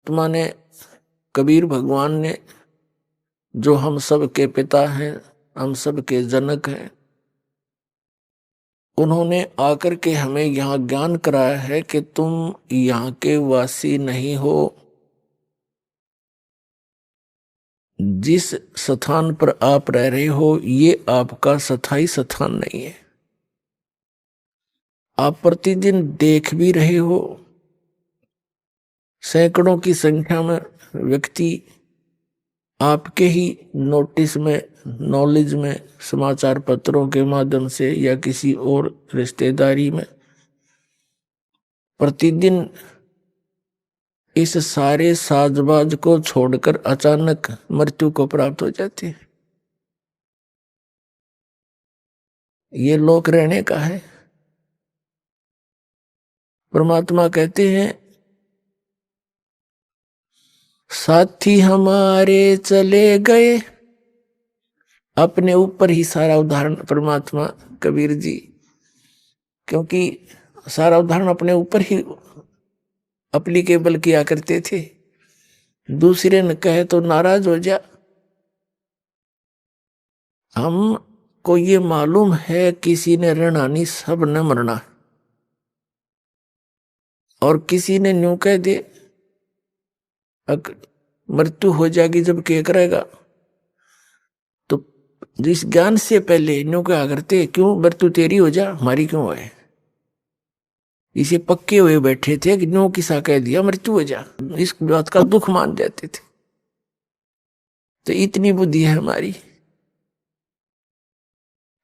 आत्मा ने, कबीर भगवान ने, जो हम सब के पिता हैं, हम सब के जनक हैं, उन्होंने आकर के हमें यहाँ ज्ञान कराया है कि तुम यहाँ के वासी नहीं हो। जिस स्थान पर आप रह रहे हो ये आपका स्थायी स्थान नहीं है। आप प्रतिदिन देख भी रहे हो, सैकड़ों की संख्या में व्यक्ति आपके ही नोटिस में, नॉलेज में, समाचार पत्रों के माध्यम से या किसी और रिश्तेदारी में प्रतिदिन इस सारे साजबाज को छोड़कर अचानक मृत्यु को प्राप्त हो जाते हैं। ये लोक रहने का है। परमात्मा कहते हैं साथी हमारे चले गए। अपने ऊपर ही सारा उदाहरण परमात्मा कबीर जी, क्योंकि सारा उदाहरण अपने ऊपर ही अप्लीकेबल किया करते थे। दूसरे ने कहे तो नाराज हो जा। हमको ये मालूम है किसी ने रहना नहीं, सब ने मरना। और किसी ने न्यू कह दे मृत्यु हो जाएगी जब क्या करेगा, तो जिस ज्ञान से पहले न्यू क्या करते, क्यों मृत्यु तेरी हो जा हमारी क्यों है। इसे पक्के हुए बैठे थे कि न्यू किसा कह दिया मृत्यु हो जा, इस बात का दुख मान जाते थे। तो इतनी बुद्धि है हमारी,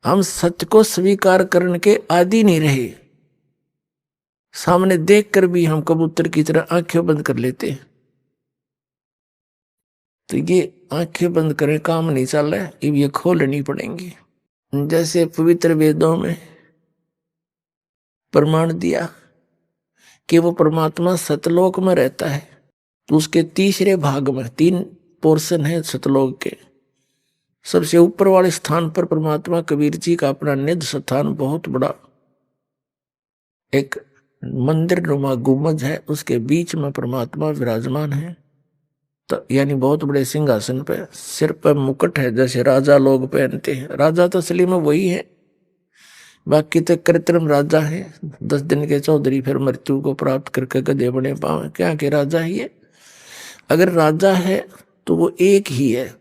हम सत्य को स्वीकार करने के आदि नहीं रहे। सामने देखकर भी हम कबूतर की तरह आंखें बंद कर लेते हैं। तो ये आंखें बंद करें काम नहीं चल रहा है, अब ये खोलनी पड़ेंगी। जैसे पवित्र वेदों में प्रमाण दिया कि वो परमात्मा सतलोक में रहता है, तो उसके तीसरे भाग में 3 पोर्शन है सतलोक के। सबसे ऊपर वाले स्थान पर परमात्मा कबीर जी का अपना निज स्थान, बहुत बड़ा एक मंदिर नुमा गुंबद है, उसके बीच में परमात्मा विराजमान है। तो यानी बहुत बड़े सिंहासन पे, सिर पर मुकुट है जैसे राजा लोग पहनते हैं। राजा तो असली में वही है, बाकी तो कृत्रिम राजा है। 10 दिन के चौधरी फिर मृत्यु को प्राप्त करके गधे बने पावे, क्या के राजा ही है। अगर राजा है तो वो एक ही है,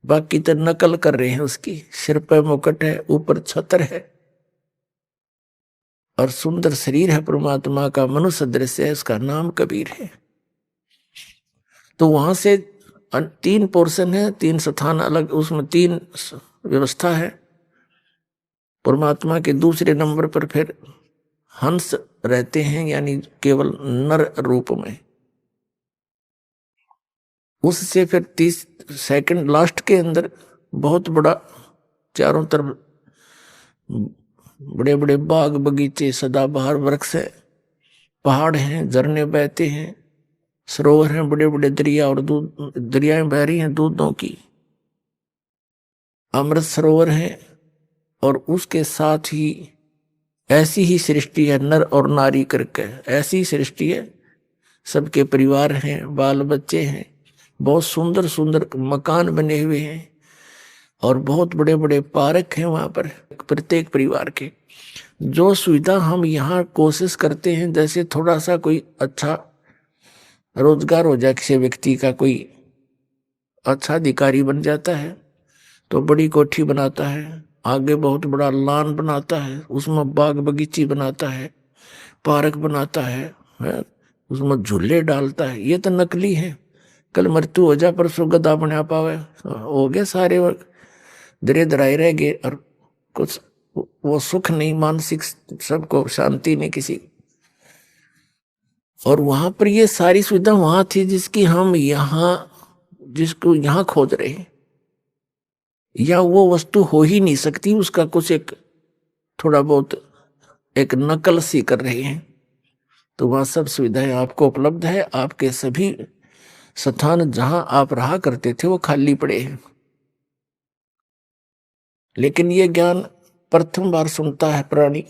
बाकी तो नकल कर रहे हैं उसकी। सिर पर मुकुट है, ऊपर छत्र है और सुंदर शरीर है परमात्मा का, मनुष्य दृश्य है, उसका नाम कबीर है। तो वहां से 3 पोर्शन है, 3 स्थान अलग, उसमें 3 व्यवस्था है। परमात्मा के दूसरे नंबर पर फिर हंस रहते हैं, यानी केवल नर रूप में। उससे फिर 30 सेकंड लास्ट के अंदर बहुत बड़ा, चारों तरफ बड़े बड़े बाग बगीचे, सदाबहार वृक्ष है, पहाड़ हैं, झरने बहते हैं, सरोवर हैं, बड़े बड़े दरिया और दूध, दरियाएं बह रही हैं दूधों की, अमृत सरोवर है। और उसके साथ ही ऐसी ही सृष्टि है, नर और नारी करके ऐसी सृष्टि है। सबके परिवार हैं, बाल बच्चे हैं, बहुत सुंदर सुंदर मकान बने हुए हैं और बहुत बड़े बड़े पार्क हैं वहां पर प्रत्येक परिवार के। जो सुविधा हम यहाँ कोशिश करते हैं, जैसे थोड़ा सा कोई अच्छा रोजगार हो जाए, किसी व्यक्ति का कोई अच्छा अधिकारी बन जाता है तो बड़ी कोठी बनाता है, आगे बहुत बड़ा लॉन बनाता है, उसमें बाग बगीची बनाता है, पार्क बनाता है, उसमें झूले डालता है। ये तो नकली है। कल मृत्यु हो जाए परसों गधा बना पावे, हो गए सारे दरे दराए रह गए और कुछ वो सुख नहीं, मानसिक सबको शांति नहीं किसी। और वहां पर ये सारी सुविधा वहां थी जिसकी हम यहाँ, जिसको यहाँ खोज रहे हैं, या वो वस्तु हो ही नहीं सकती, उसका कुछ एक थोड़ा बहुत एक नकल सी कर रहे हैं। तो वह सब सुविधाएं आपको उपलब्ध है। आपके सभी स्थान जहां आप रहा करते थे वो खाली पड़े हैं। लेकिन ये ज्ञान प्रथम बार सुनता है प्राणी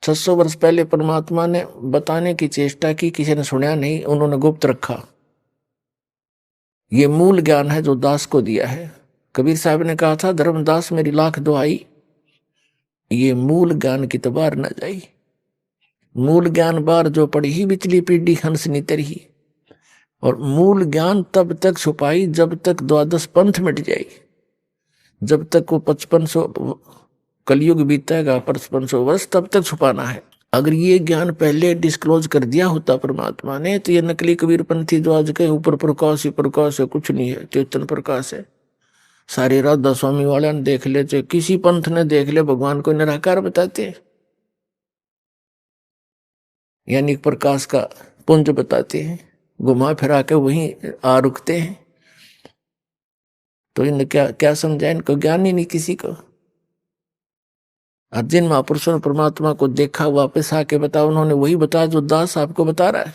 600 वर्ष पहले परमात्मा ने बताने की चेष्टा की, किसी ने सुना नहीं, उन्होंने गुप्त रखा। ये मूल ज्ञान है जो दास को दिया है। कबीर साहब ने कहा था, धर्मदास मेरी लाख दुआई, ये मूल ज्ञान की तो बार न जाई। मूल ज्ञान बार जो पड़ी ही बिचली पीढ़ी हंसनी तरही। और मूल ज्ञान तब तक छुपाई जब तक द्वादश पंथ मिट जाए, जब तक वो 5500 कलयुग बीतेगा, 5500 वर्ष, तब तक छुपाना है। अगर ये ज्ञान पहले डिस्क्लोज कर दिया होता परमात्मा ने, तो ये नकली कबीरपंथी जो आज के ऊपर प्रकाश ही प्रकाश है, कुछ नहीं है, चेतन प्रकाश है, सारे राधा स्वामी वाले ने देख ले, चाहे किसी पंथ ने देख ले, भगवान को निराकार बताते हैं, यानी प्रकाश का पुंज बताते हैं, घुमा फिरा के वहीं आ रुकते हैं। तो इन क्या क्या समझा, इनको ज्ञान ही नहीं किसी को। और जिन महापुरुषों ने परमात्मा को देखा, वापस आके बताया, उन्होंने वही बताया जो दास आपको बता रहा है।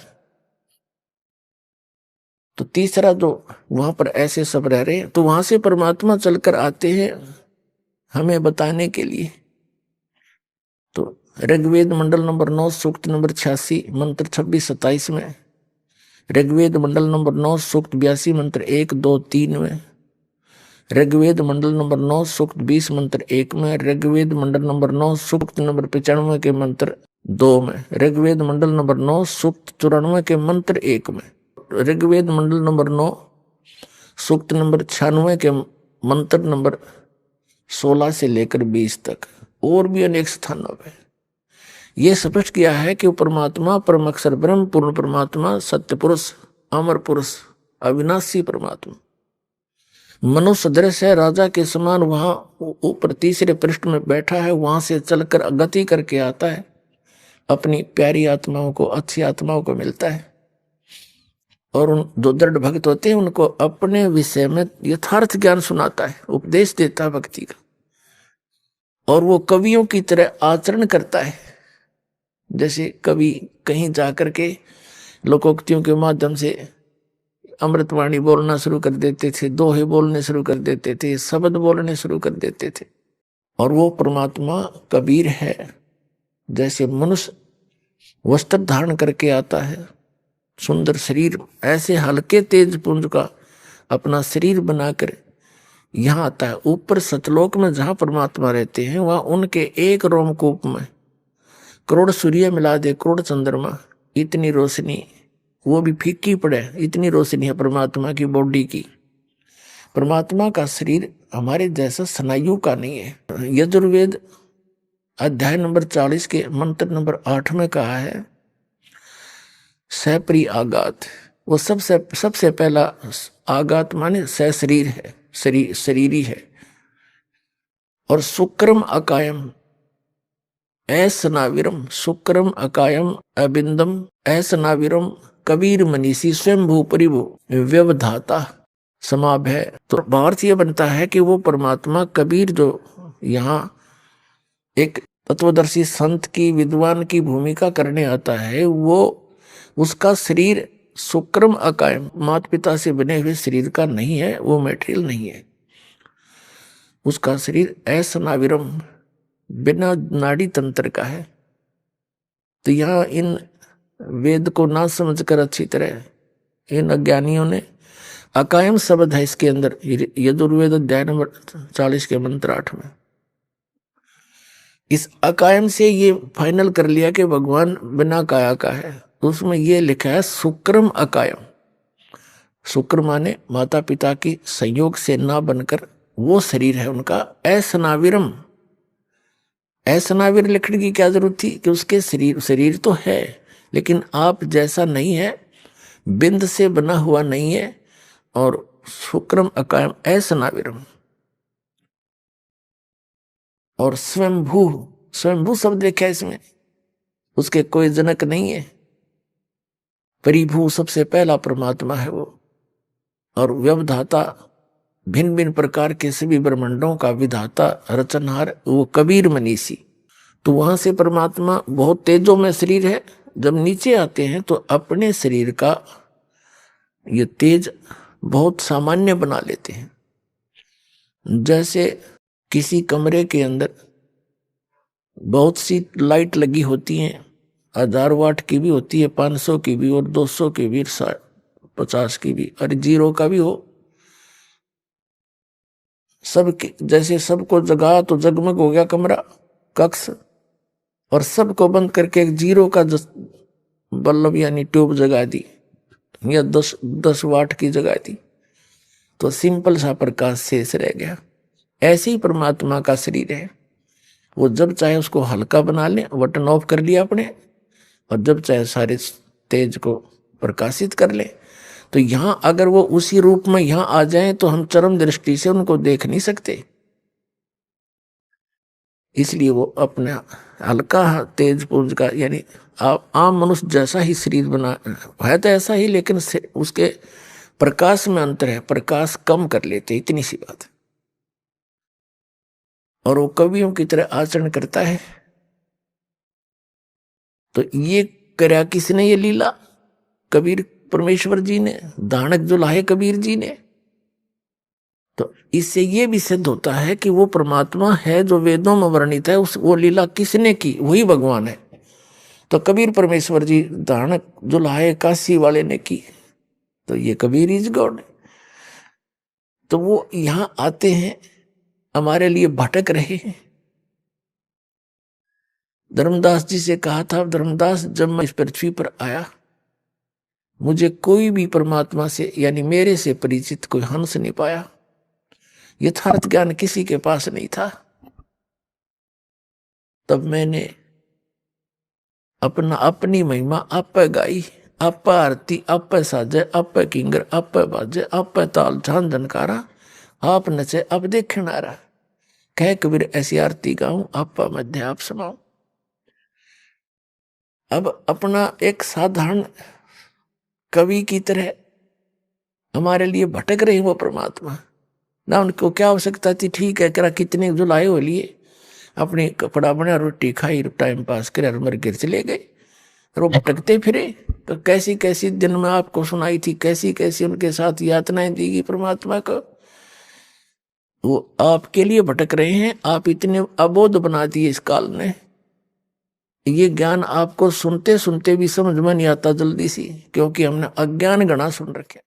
तो तीसरा जो वहां पर ऐसे सब रह रहे हैं, तो वहां से परमात्मा चलकर आते हैं हमें बताने के लिए। तो ऋग्वेद मंडल नंबर 9 सूक्त नंबर 86 मंत्र 26-27 में, ऋग्वेद मंडल नंबर 9 सूक्त 82 मंत्र 1, 2, 3 में, ऋग्वेद मंडल नंबर 9 सूक्त 20 मंत्र 1 में, ऋग्वेद मंडल नंबर 9 सूक्त नंबर 95 के मंत्र 2 में, ऋग्वेद मंडल नंबर 9 सूक्त 94 के मंत्र 1 में, ऋग्वेद मंडल नंबर 9 सूक्त नंबर 96 के मंत्र नंबर 16 से लेकर 20 तक, और भी अनेक स्थानों पे यह स्पष्ट किया है कि परमात्मा परम अक्षर ब्रह्म पूर्ण परमात्मा, सत्य पुरुष, अमर पुरुष, अविनाशी परमात्मा मनुष्य दृश्य है, राजा के समान वहां ऊपर तीसरे पृष्ठ में बैठा है, वहां से चलकर गति करके आता है, अपनी प्यारी आत्माओं को, अच्छी आत्माओं को मिलता है, और उन जो दृढ़ भक्त होते हैं उनको अपने विषय में यथार्थ ज्ञान सुनाता है, उपदेश देता है भक्ति का, और वो कवियों की तरह आचरण करता है। जैसे कवि कहीं जाकर के लोकोक्तियों के माध्यम से अमृतवाणी बोलना शुरू कर देते थे, दोहे बोलने शुरू कर देते थे, शब्द बोलने शुरू कर देते थे, और वो परमात्मा कबीर है। जैसे मनुष्य वस्त्र धारण करके आता है, सुंदर शरीर, ऐसे हल्के तेज पुंज का अपना शरीर बनाकर यहाँ आता है। ऊपर सतलोक में जहां परमात्मा रहते हैं, वहां उनके एक रोमकूप में करोड़ सूर्य मिला दे, करोड़ चंद्रमा, इतनी रोशनी, वो भी फीकी पड़े, इतनी रोशनी है परमात्मा की बॉडी की। परमात्मा का शरीर हमारे जैसा स्नायु का नहीं है। यजुर्वेद अध्याय नंबर 40 के मंत्र नंबर 8 में कहा है, सप्री आगात, वो सबसे पहला आगात माने शरीर है, शरीरी है। और शुक्रम अकायम ऐसनाविरम, शुक्रम अकायम अबिंदम ऐसनाविरम कबीर मनीषी स्वयंभू परिभू व्यवधाता समाभय। तो भावार्थ ये बनता है कि वो परमात्मा कबीर जो यहाँ एक तत्वदर्शी संत की, विद्वान की भूमिका करने आता है, वो उसका शरीर शुक्रम अकायम, माता पिता से बने हुए शरीर का नहीं है, वो मटेरियल नहीं है। उसका शरीर ऐसनाविरम, बिना नाड़ी तंत्र का है। तो यहाँ इन वेद को ना समझकर अच्छी तरह इन अज्ञानियों ने, अकायम शब्द है इसके अंदर, यजुर्वेद अध्याय नंबर 40 के मंत्र 8 में, इस अकायम से ये फाइनल कर लिया कि भगवान बिना काया का है। तो उसमें ये लिखा है शुक्रम अकायम, शुक्र माने माता पिता की संयोग से ना बनकर वो शरीर है उनका। ऐसनाविरम, ऐसनाविर लिखने की क्या जरूरत थी कि उसके शरीर तो है, लेकिन आप जैसा नहीं है, बिंद से बना हुआ नहीं है। और शुक्रम अकायम ऐसनाविरम, और स्वयंभू, स्वयंभू शब्द लिखा है इसमें, उसके कोई जनक नहीं है। परिभू सबसे पहला परमात्मा है वो, और व्यवधाता भिन्न भिन्न प्रकार के सभी ब्रह्मांडों का विधाता, रचनहार, वो कबीर मनीषी। तो वहां से परमात्मा बहुत तेजों में शरीर है, जब नीचे आते हैं तो अपने शरीर का ये तेज बहुत सामान्य बना लेते हैं। जैसे किसी कमरे के अंदर बहुत सी लाइट लगी होती हैं, 1000 वाट की भी होती है, 500 की भी और 200 की भी, 50 की भी, और 0 का भी हो। सबके जैसे सबको जगा तो जगमग हो गया कमरा, कक्ष, और सबको बंद करके एक 0 का बल्ब यानी ट्यूब जगा दी, या 10 वाट की जगा दी, तो सिंपल सा प्रकाश शेष रह गया। ऐसे ही परमात्मा का शरीर है। वो जब चाहे उसको हल्का बना ले, बटन ऑफ कर लिया अपने, और जब चाहे सारे तेज को प्रकाशित कर ले। तो यहां अगर वो उसी रूप में यहां आ जाएं तो हम चरम दृष्टि से उनको देख नहीं सकते। इसलिए वो अपना हल्का तेज पुंज का, यानी आम मनुष्य जैसा ही शरीर बना है तो ऐसा ही, लेकिन उसके प्रकाश में अंतर है, प्रकाश कम कर लेते, इतनी सी बात है। और वो कवियों की तरह आचरण करता है। तो ये कर्या किसने, ये लीला कबीर परमेश्वर जी ने, दानक जो लाए कबीर जी ने। तो इससे ये भी सिद्ध होता है कि वो परमात्मा है जो वेदों में वर्णित है, उस वो लीला किसने की, वही भगवान है। तो कबीर परमेश्वर जी दानक जो लाए काशी वाले ने की, तो ये कबीर इज गॉड। तो वो यहां आते हैं, हमारे लिए भटक रहे हैं। धर्मदास जी से कहा था, धर्मदास जब मैं इस पृथ्वी पर आया, मुझे कोई भी परमात्मा से यानी मेरे से परिचित कोई हंस नहीं पाया, यथार्थ ज्ञान किसी के पास नहीं था। तब मैंने अपनी महिमा आप गाई, आप आरती आप साजे, आप किंगर आप बाजे, आप ताल झान झनकारा, आप नचे अब देखना रहा। कह कबीर ऐसी आरती गाऊं, आप मध्य आप समाऊं। अब अपना एक साधारण कवि की तरह हमारे लिए भटक रहे वो परमात्मा ना। उनको क्या आवश्यकता थी, ठीक है करा कितने जो लाए हो लिए, अपने कपड़ा बना, रोटी खाई, टाइम पास करे, मर गिर चले गए। वो भटकते फिरे। तो कैसी कैसी दिन में आपको सुनाई थी, कैसी कैसी उनके साथ यातनाएं दी गई परमात्मा को। वो आपके लिए भटक रहे हैं, आप इतने अबोध बना दिए इस काल ने। ये ज्ञान आपको सुनते सुनते भी समझ में नहीं आता जल्दी सी, क्योंकि हमने अज्ञान गणा सुन रखे।